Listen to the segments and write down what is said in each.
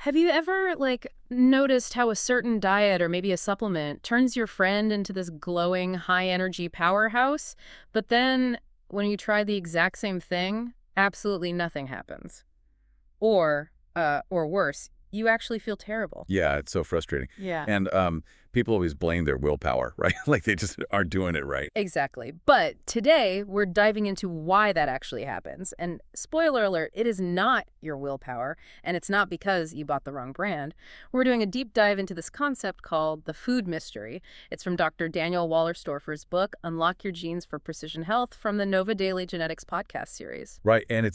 Have you ever, noticed how a certain diet or maybe a supplement turns your friend into this glowing, high-energy powerhouse, but then when you try the exact same thing, absolutely nothing happens? Or worse, you actually feel terrible. Yeah, it's so frustrating. Yeah. And people always blame their willpower, right? Like they just aren't doing it right. Exactly. But today, we're diving into why that actually happens. And spoiler alert, it is not your willpower, and it's not because you bought the wrong brand. We're doing a deep dive into this concept called the food mystery. It's from Dr. Daniel Wallerstorfer's book, Unlock Your Genes for Precision Health, from the Nova Daily Genetics podcast series. Right. And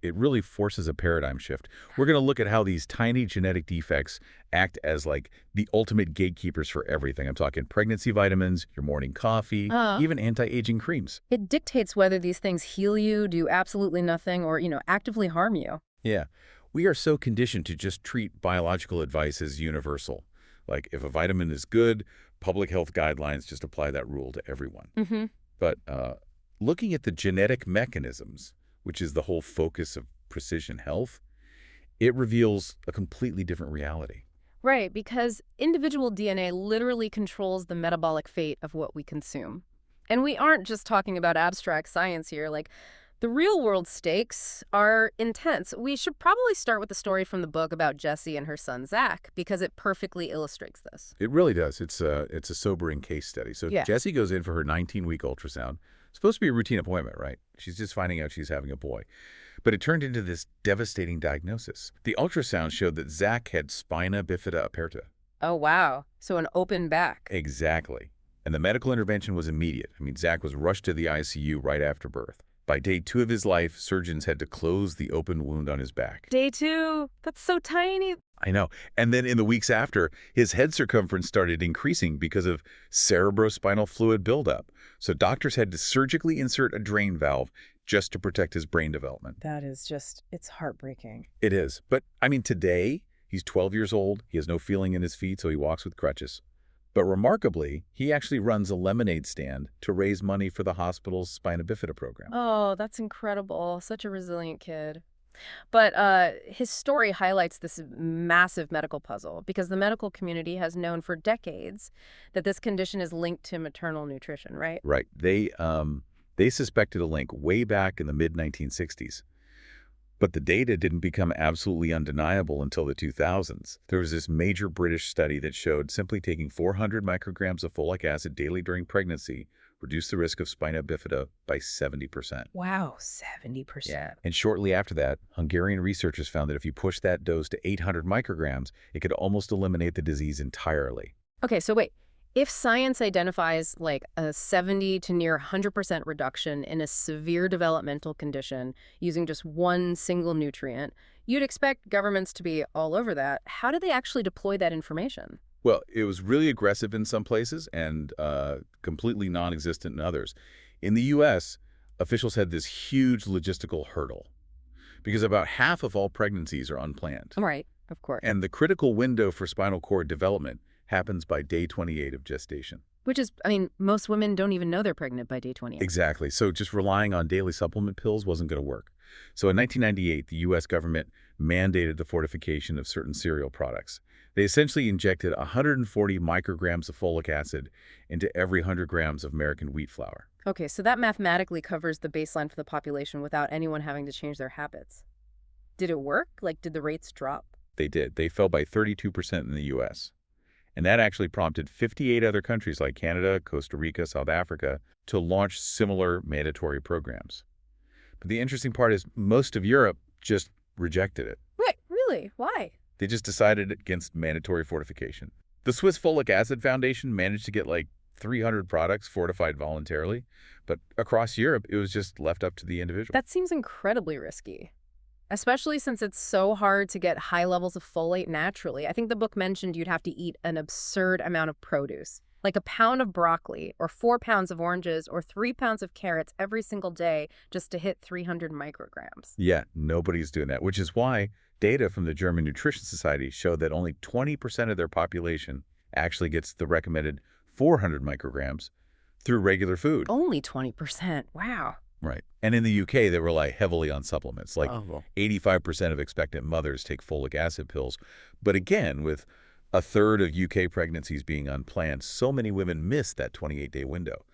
it really forces a paradigm shift. We're going to look at how these tiny genetic defects act as like the ultimate gatekeepers for everything. I'm talking pregnancy vitamins, your morning coffee, even anti-aging creams. It dictates whether these things heal you, do absolutely nothing, or, actively harm you. Yeah. We are so conditioned to just treat biological advice as universal. Like if a vitamin is good, public health guidelines just apply that rule to everyone. Mm-hmm. But looking at the genetic mechanisms, which is the whole focus of precision health, it reveals a completely different reality. Right, because individual DNA literally controls the metabolic fate of what we consume. And we aren't just talking about abstract science here. The real-world stakes are intense. We should probably start with the story from the book about Jessie and her son, Zach, because it perfectly illustrates this. It really does. It's a sobering case study. So Yeah. Jessie goes in for her 19-week ultrasound. Supposed to be a routine appointment, right? She's just finding out she's having a boy. But it turned into this devastating diagnosis. The ultrasound showed that Zach had spina bifida aperta. Oh, wow. So an open back. Exactly. And the medical intervention was immediate. Zach was rushed to the ICU right after birth. By day 2 of his life, surgeons had to close the open wound on his back. Day 2? That's so tiny. I know. And then in the weeks after, his head circumference started increasing because of cerebrospinal fluid buildup. So doctors had to surgically insert a drain valve just to protect his brain development. That is just, it's heartbreaking. It is. But, today, he's 12 years old. He has no feeling in his feet, so he walks with crutches. But remarkably, he actually runs a lemonade stand to raise money for the hospital's spina bifida program. Oh, that's incredible. Such a resilient kid. But his story highlights this massive medical puzzle because the medical community has known for decades that this condition is linked to maternal nutrition, right? Right. They suspected a link way back in the mid-1960s. But the data didn't become absolutely undeniable until the 2000s. There was this major British study that showed simply taking 400 micrograms of folic acid daily during pregnancy reduced the risk of spina bifida by 70%. Wow, 70%. Yeah. And shortly after that, Hungarian researchers found that if you push that dose to 800 micrograms, it could almost eliminate the disease entirely. Okay, so wait. If science identifies a 70 to near 100% reduction in a severe developmental condition using just one single nutrient, you'd expect governments to be all over that. How do they actually deploy that information? Well, it was really aggressive in some places and completely non-existent in others. In the U.S., officials had this huge logistical hurdle because about half of all pregnancies are unplanned. Right, of course. And the critical window for spinal cord development happens by day 28 of gestation. Which is, most women don't even know they're pregnant by day 28. Exactly. So just relying on daily supplement pills wasn't going to work. So in 1998, the U.S. government mandated the fortification of certain cereal products. They essentially injected 140 micrograms of folic acid into every 100 grams of American wheat flour. Okay, so that mathematically covers the baseline for the population without anyone having to change their habits. Did it work? Did the rates drop? They did. They fell by 32% in the U.S. And that actually prompted 58 other countries like Canada, Costa Rica, South Africa to launch similar mandatory programs. But the interesting part is most of Europe just rejected it. Right, really? Why? They just decided against mandatory fortification. The Swiss Folic Acid Foundation managed to get 300 products fortified voluntarily, but across Europe, it was just left up to the individual. That seems incredibly risky, especially since it's so hard to get high levels of folate naturally. I think the book mentioned you'd have to eat an absurd amount of produce, like a pound of broccoli or 4 pounds of oranges or 3 pounds of carrots every single day just to hit 300 micrograms. Yeah, nobody's doing that, which is why data from the German Nutrition Society showed that only 20% of their population actually gets the recommended 400 micrograms through regular food. Only 20%. Wow. Right. And in the UK, they rely heavily on supplements. Like Oh. 85% of expectant mothers take folic acid pills. But again, with a third of UK pregnancies being unplanned, so many women miss that 28-day window.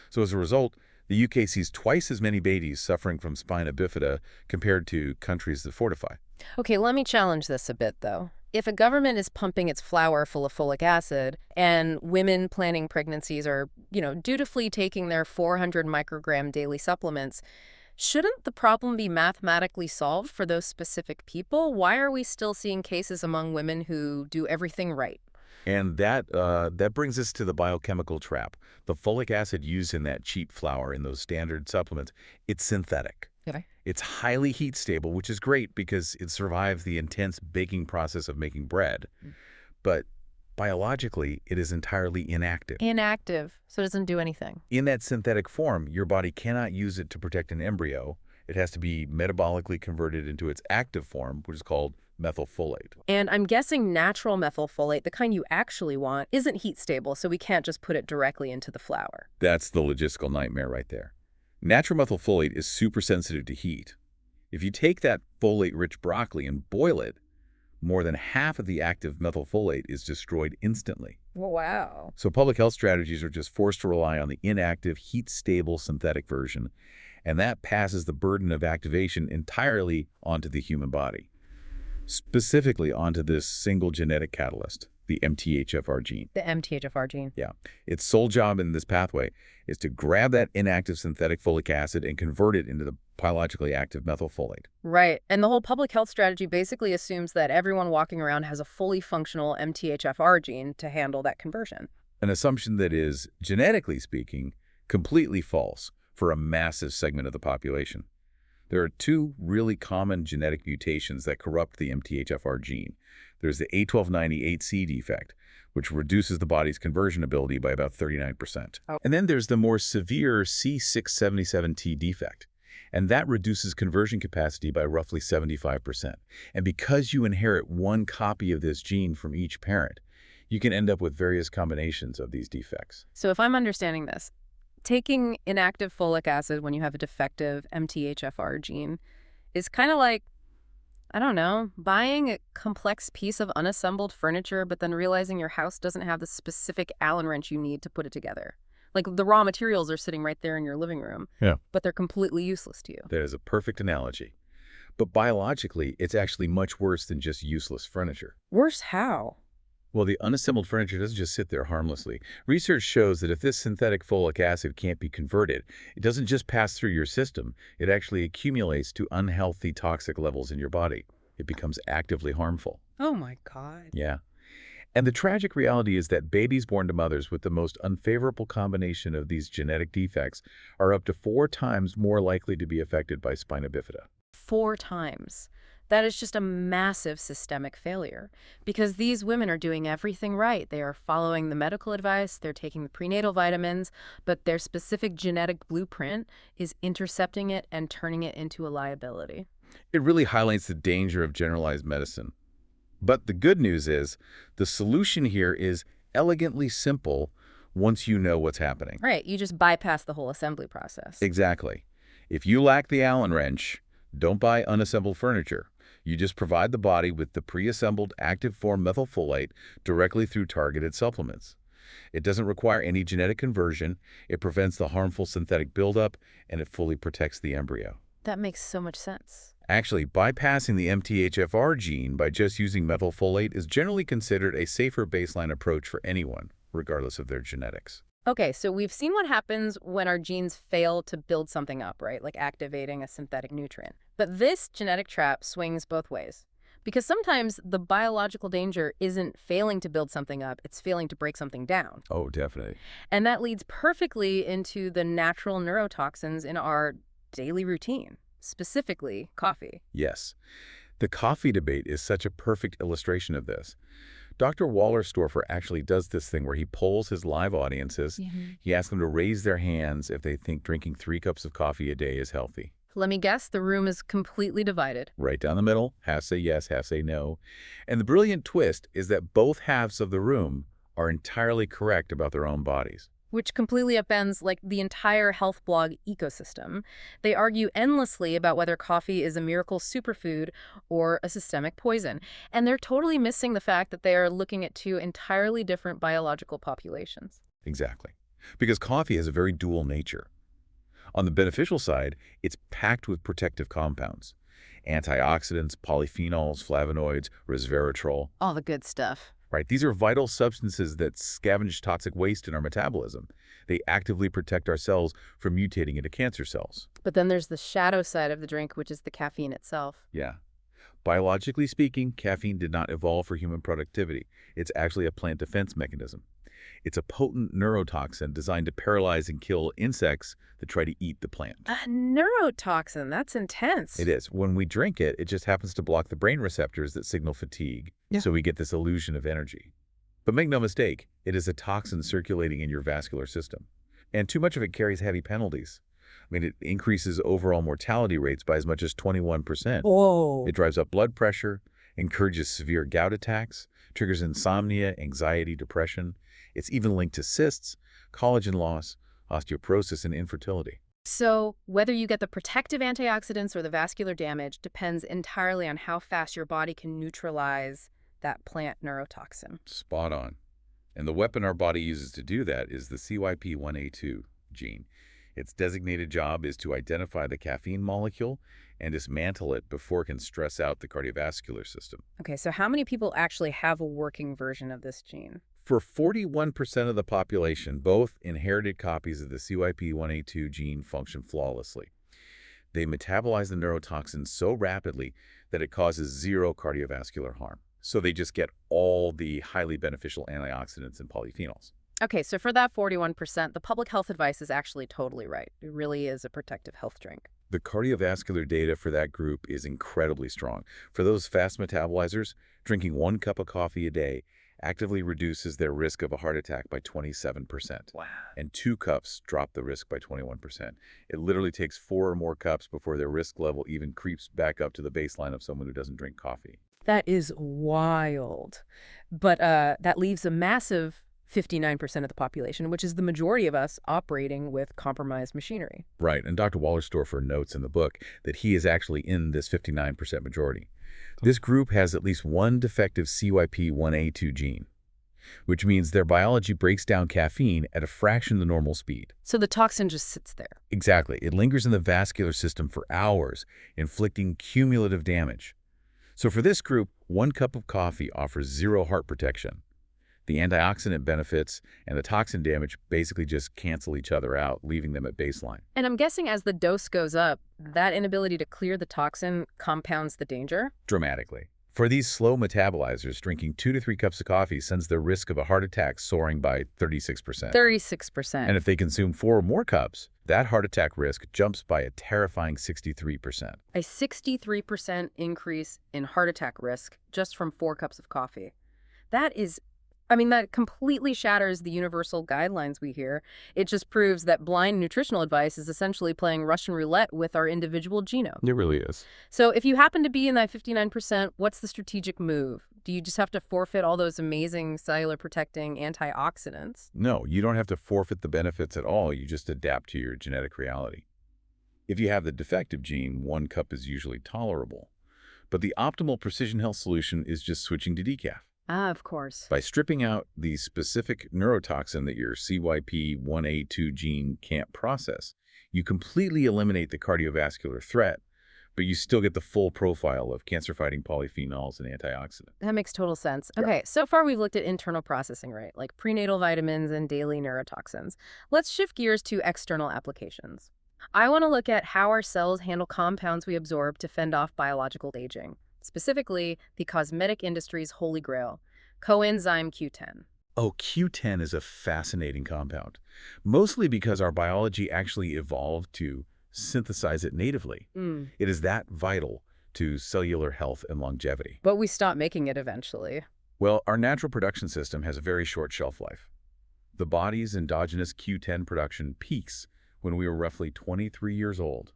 So as a result, the UK sees twice as many babies suffering from spina bifida compared to countries that fortify. Okay, let me challenge this a bit, though. If a government is pumping its flour full of folic acid and women planning pregnancies are, dutifully taking their 400 microgram daily supplements, shouldn't the problem be mathematically solved for those specific people? Why are we still seeing cases among women who do everything right? And that brings us to the biochemical trap. The folic acid used in that cheap flour, in those standard supplements, it's synthetic. Okay. It's highly heat stable, which is great because it survives the intense baking process of making bread. But biologically, it is entirely inactive. Inactive, so it doesn't do anything. In that synthetic form, your body cannot use it to protect an embryo. It has to be metabolically converted into its active form, which is called methylfolate. And I'm guessing natural methylfolate, the kind you actually want, isn't heat stable, so we can't just put it directly into the flour. That's the logistical nightmare right there. Natural methylfolate is super sensitive to heat. If you take that folate-rich broccoli and boil it, more than half of the active methylfolate is destroyed instantly. Wow. So public health strategies are just forced to rely on the inactive, heat-stable synthetic version, and that passes the burden of activation entirely onto the human body, specifically onto this single genetic catalyst, the MTHFR gene. The MTHFR gene. Yeah. Its sole job in this pathway is to grab that inactive synthetic folic acid and convert it into the biologically active methylfolate. Right. And the whole public health strategy basically assumes that everyone walking around has a fully functional MTHFR gene to handle that conversion. An assumption that is, genetically speaking, completely false for a massive segment of the population. There are two really common genetic mutations that corrupt the MTHFR gene. There's the A1298C defect, which reduces the body's conversion ability by about 39%. Oh. And then there's the more severe C677T defect, and that reduces conversion capacity by roughly 75%. And because you inherit one copy of this gene from each parent, you can end up with various combinations of these defects. So if I'm understanding this, taking inactive folic acid when you have a defective MTHFR gene is kind of like, I don't know, buying a complex piece of unassembled furniture but then realizing your house doesn't have the specific Allen wrench you need to put it together. Like the raw materials are sitting right there in your living room, but they're completely useless to you. That is a perfect analogy. But biologically, it's actually much worse than just useless furniture. Worse how? Well, the unassembled furniture doesn't just sit there harmlessly. Research shows that if this synthetic folic acid can't be converted, it doesn't just pass through your system, it actually accumulates to unhealthy toxic levels in your body. It becomes actively harmful. Oh my God. Yeah. And the tragic reality is that babies born to mothers with the most unfavorable combination of these genetic defects are up to 4 times more likely to be affected by spina bifida. 4 times. That is just a massive systemic failure because these women are doing everything right. They are following the medical advice, they're taking the prenatal vitamins, but their specific genetic blueprint is intercepting it and turning it into a liability. It really highlights the danger of generalized medicine. But the good news is the solution here is elegantly simple once you know what's happening. Right, you just bypass the whole assembly process. Exactly. If you lack the Allen wrench, don't buy unassembled furniture. You just provide the body with the pre-assembled active form methylfolate directly through targeted supplements. It doesn't require any genetic conversion, it prevents the harmful synthetic buildup, and it fully protects the embryo. That makes so much sense. Actually, bypassing the MTHFR gene by just using methylfolate is generally considered a safer baseline approach for anyone, regardless of their genetics. Okay, so we've seen what happens when our genes fail to build something up, right? Like activating a synthetic nutrient. But this genetic trap swings both ways. Because sometimes the biological danger isn't failing to build something up, it's failing to break something down. Oh, definitely. And that leads perfectly into the natural neurotoxins in our daily routine, specifically coffee. Yes. The coffee debate is such a perfect illustration of this. Dr. Wallerstorfer actually does this thing where he polls his live audiences. He asks them to raise their hands if they think drinking 3 cups of coffee a day is healthy. Let me guess, the room is completely divided. Right down the middle, half say yes, half say no. And the brilliant twist is that both halves of the room are entirely correct about their own bodies. which completely upends like the entire health blog ecosystem. They argue endlessly about whether coffee is a miracle superfood or a systemic poison. And they're totally missing the fact that they are looking at two entirely different biological populations. Exactly. Because coffee has a very dual nature. On the beneficial side, it's packed with protective compounds. Antioxidants, polyphenols, flavonoids, resveratrol. All the good stuff. Right? These are vital substances that scavenge toxic waste in our metabolism. They actively protect our cells from mutating into cancer cells. But then there's the shadow side of the drink, which is the caffeine itself. Yeah. Biologically speaking, caffeine did not evolve for human productivity. It's actually a plant defense mechanism. It's a potent neurotoxin designed to paralyze and kill insects that try to eat the plant. A neurotoxin, that's intense. It is. When we drink it, it just happens to block the brain receptors that signal fatigue. Yeah. So we get this illusion of energy. But make no mistake, it is a toxin circulating in your vascular system. And too much of it carries heavy penalties. I mean, it increases overall mortality rates by as much as 21%. Whoa. It drives up blood pressure, encourages severe gout attacks, triggers insomnia, anxiety, depression. It's even linked to cysts, collagen loss, osteoporosis, and infertility. So whether you get the protective antioxidants or the vascular damage depends entirely on how fast your body can neutralize that plant neurotoxin. Spot on. And the weapon our body uses to do that is the CYP1A2 gene. Its designated job is to identify the caffeine molecule and dismantle it before it can stress out the cardiovascular system. Okay, so how many people actually have a working version of this gene? For 41% of the population, both inherited copies of the CYP1A2 gene function flawlessly. They metabolize the neurotoxin so rapidly that it causes zero cardiovascular harm. So they just get all the highly beneficial antioxidants and polyphenols. Okay, so for that 41%, the public health advice is actually totally right. It really is a protective health drink. The cardiovascular data for that group is incredibly strong. For those fast metabolizers, drinking 1 cup of coffee a day actively reduces their risk of a heart attack by 27%. Wow. And 2 cups drop the risk by 21%. It literally takes 4 or more cups before their risk level even creeps back up to the baseline of someone who doesn't drink coffee. That is wild. But that leaves a massive 59% of the population, which is the majority of us operating with compromised machinery. Right, and Dr. Wallerstorfer notes in the book that he is actually in this 59% majority. This group has at least one defective CYP1A2 gene, which means their biology breaks down caffeine at a fraction of the normal speed. So the toxin just sits there. Exactly. It lingers in the vascular system for hours, inflicting cumulative damage. So for this group, 1 cup of coffee offers zero heart protection. The antioxidant benefits and the toxin damage basically just cancel each other out, leaving them at baseline. And I'm guessing as the dose goes up, that inability to clear the toxin compounds the danger? Dramatically. For these slow metabolizers, drinking 2 to 3 cups of coffee sends their risk of a heart attack soaring by 36%. 36%. And if they consume 4 or more cups, that heart attack risk jumps by a terrifying 63%. A 63% increase in heart attack risk just from 4 cups of coffee. That completely shatters the universal guidelines we hear. It just proves that blind nutritional advice is essentially playing Russian roulette with our individual genome. It really is. So if you happen to be in that 59%, what's the strategic move? Do you just have to forfeit all those amazing cellular protecting antioxidants? No, you don't have to forfeit the benefits at all. You just adapt to your genetic reality. If you have the defective gene, 1 cup is usually tolerable. But the optimal precision health solution is just switching to decaf. Ah, of course. By stripping out the specific neurotoxin that your CYP1A2 gene can't process, you completely eliminate the cardiovascular threat, but you still get the full profile of cancer-fighting polyphenols and antioxidants. That makes total sense. Yeah. Okay, so far we've looked at internal processing, right? Like prenatal vitamins and daily neurotoxins. Let's shift gears to external applications. I want to look at how our cells handle compounds we absorb to fend off biological aging. Specifically, the cosmetic industry's holy grail, coenzyme Q10. Oh, Q10 is a fascinating compound, mostly because our biology actually evolved to synthesize it natively. It is that vital to cellular health and longevity. But we stop making it eventually. Well, our natural production system has a very short shelf life. The body's endogenous Q10 production peaks when we were roughly 23 years old.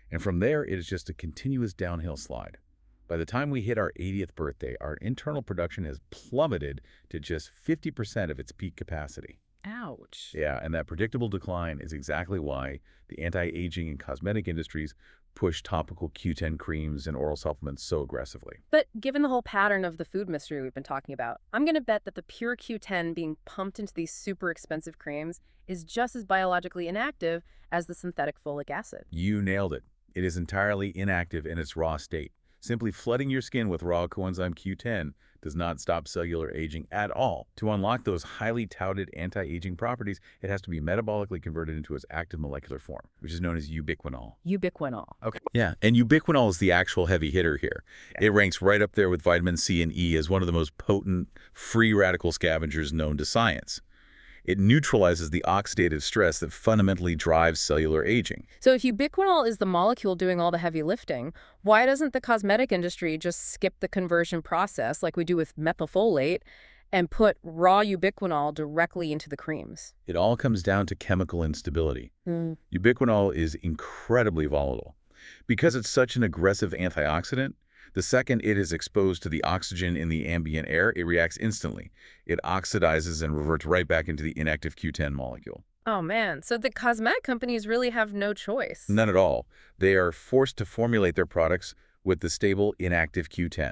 And from there, it is just a continuous downhill slide. By the time we hit our 80th birthday, our internal production has plummeted to just 50% of its peak capacity. Ouch. Ouch. Yeah, and that predictable decline is exactly why the anti-aging and cosmetic industries push topical Q10 creams and oral supplements so aggressively. But given the whole pattern of the food mystery we've been talking about, I'm going to bet that the pure Q10 being pumped into these super expensive creams is just as biologically inactive as the synthetic folic acid. You nailed it. It is entirely inactive in its raw state. Simply flooding your skin with raw coenzyme Q10 does not stop cellular aging at all. To unlock those highly touted anti-aging properties, it has to be metabolically converted into its active molecular form, which is known as ubiquinol. Ubiquinol. Okay. Yeah, and ubiquinol is the actual heavy hitter here. It ranks right up there with vitamin C and E as one of the most potent free radical scavengers known to science. It neutralizes the oxidative stress that fundamentally drives cellular aging. So if ubiquinol is the molecule doing all the heavy lifting, why doesn't the cosmetic industry just skip the conversion process like we do with methylfolate and put raw ubiquinol directly into the creams? It all comes down to chemical instability. Mm. Ubiquinol is incredibly volatile. Because it's such an aggressive antioxidant, the second it is exposed to the oxygen in the ambient air, it reacts instantly. It oxidizes and reverts right back into the inactive Q10 molecule. Oh man, so the cosmetic companies really have no choice. None at all. They are forced to formulate their products with the stable inactive Q10.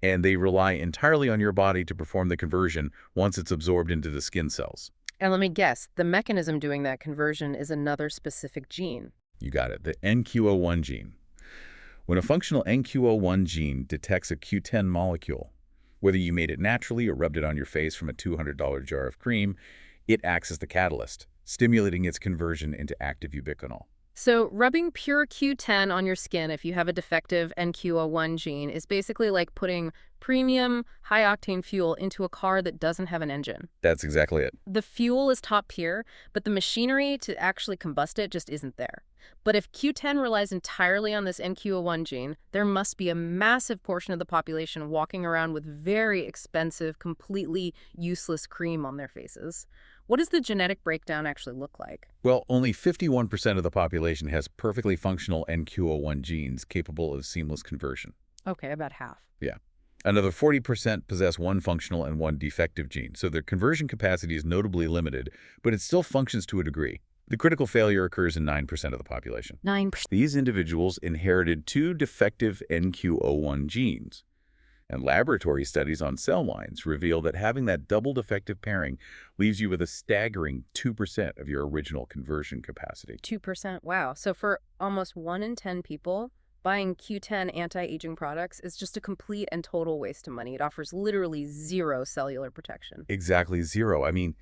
And they rely entirely on your body to perform the conversion once it's absorbed into the skin cells. And let me guess, the mechanism doing that conversion is another specific gene. You got it, the NQO1 gene. When a functional NQO1 gene detects a Q10 molecule, whether you made it naturally or rubbed it on your face from a $200 jar of cream, it acts as the catalyst, stimulating its conversion into active ubiquinol. So rubbing pure Q10 on your skin if you have a defective NQO1 gene is basically like putting premium, high-octane fuel into a car that doesn't have an engine. That's exactly it. The fuel is top tier, but the machinery to actually combust it just isn't there. But if Q10 relies entirely on this NQO1 gene, there must be a massive portion of the population walking around with very expensive, completely useless cream on their faces. What does the genetic breakdown actually look like? Well, only 51% of the population has perfectly functional NQO1 genes capable of seamless conversion. Okay, about half. Yeah. Another 40% possess one functional and one defective gene, so their conversion capacity is notably limited, but it still functions to a degree. The critical failure occurs in 9% of the population. 9%. These individuals inherited two defective NQO1 genes, and laboratory studies on cell lines reveal that having that double defective pairing leaves you with a staggering 2% of your original conversion capacity. 2%, wow. So for almost 1 in 10 people, buying Q10 anti-aging products is just a complete and total waste of money. It offers literally zero cellular protection. Exactly zero. I mean,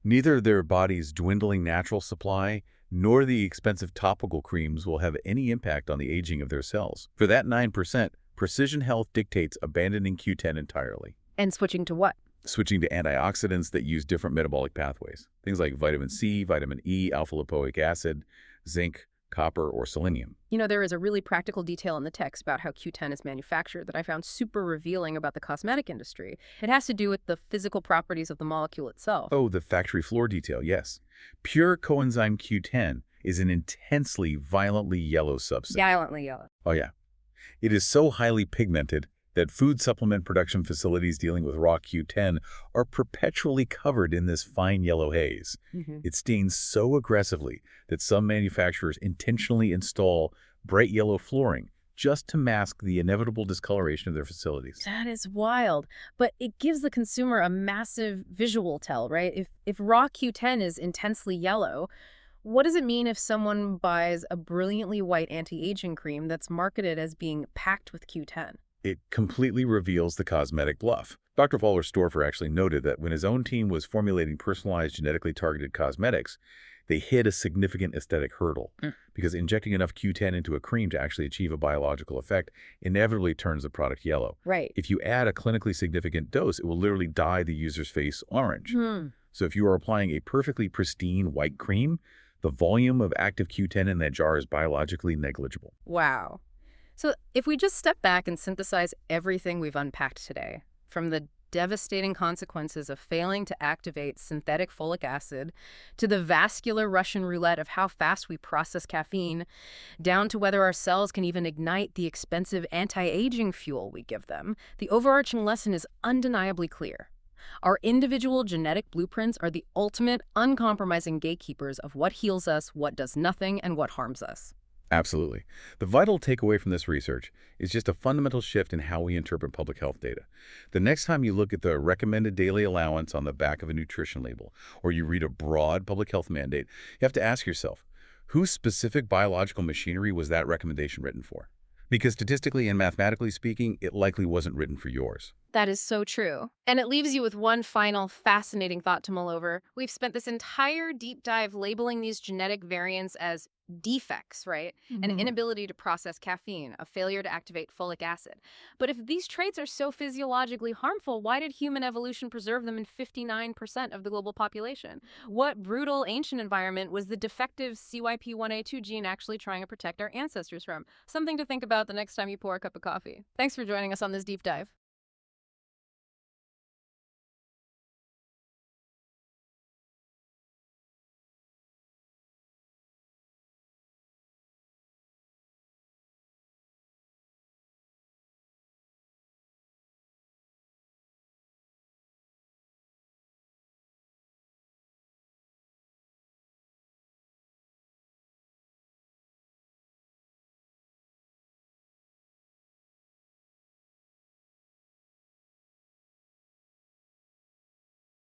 neither their body's dwindling natural supply nor the expensive topical creams will have any impact on the aging of their cells. For that 9%, precision health dictates abandoning Q10 entirely. And switching to what? Switching to antioxidants that use different metabolic pathways. Things like vitamin C, vitamin E, alpha-lipoic acid, zinc, copper, or selenium. You know, there is a really practical detail in the text about how Q10 is manufactured that I found super revealing about the cosmetic industry. It has to do with the physical properties of the molecule itself. Oh, the factory floor detail, yes. Pure coenzyme Q10 is an intensely, violently yellow substance. Violently yellow. Oh, yeah. It is so highly pigmented that food supplement production facilities dealing with raw Q10 are perpetually covered in this fine yellow haze. It stains so aggressively that some manufacturers intentionally install bright yellow flooring just to mask the inevitable discoloration of their facilities. That is wild. But it gives the consumer a massive visual tell, right? If raw Q10 is intensely yellow, what does it mean if someone buys a brilliantly white anti-aging cream that's marketed as being packed with Q10? It completely reveals the cosmetic bluff. Dr. Wallerstorfer actually noted that when his own team was formulating personalized genetically targeted cosmetics, they hit a significant aesthetic hurdle because injecting enough Q10 into a cream to actually achieve a biological effect inevitably turns the product yellow. Right. If you add a clinically significant dose, it will literally dye the user's face orange. So if you are applying a perfectly pristine white cream, the volume of active Q10 in that jar is biologically negligible. Wow. So if we just step back and synthesize everything we've unpacked today, from the devastating consequences of failing to activate synthetic folic acid, to the vascular Russian roulette of how fast we process caffeine, down to whether our cells can even ignite the expensive anti-aging fuel we give them, the overarching lesson is undeniably clear. Our individual genetic blueprints are the ultimate, uncompromising gatekeepers of what heals us, what does nothing, and what harms us. Absolutely. The vital takeaway from this research is just a fundamental shift in how we interpret public health data. The next time you look at the recommended daily allowance on the back of a nutrition label, or you read a broad public health mandate, you have to ask yourself, whose specific biological machinery was that recommendation written for? Because statistically and mathematically speaking, it likely wasn't written for yours. That is so true. And it leaves you with one final fascinating thought to mull over. We've spent this entire deep dive labeling these genetic variants as defects, right? An inability to process caffeine, a failure to activate folic acid. But if these traits are so physiologically harmful, why did human evolution preserve them in 59% of the global population? What brutal ancient environment was the defective CYP1A2 gene actually trying to protect our ancestors from? Something to think about the next time you pour a cup of coffee. Thanks for joining us on this deep dive.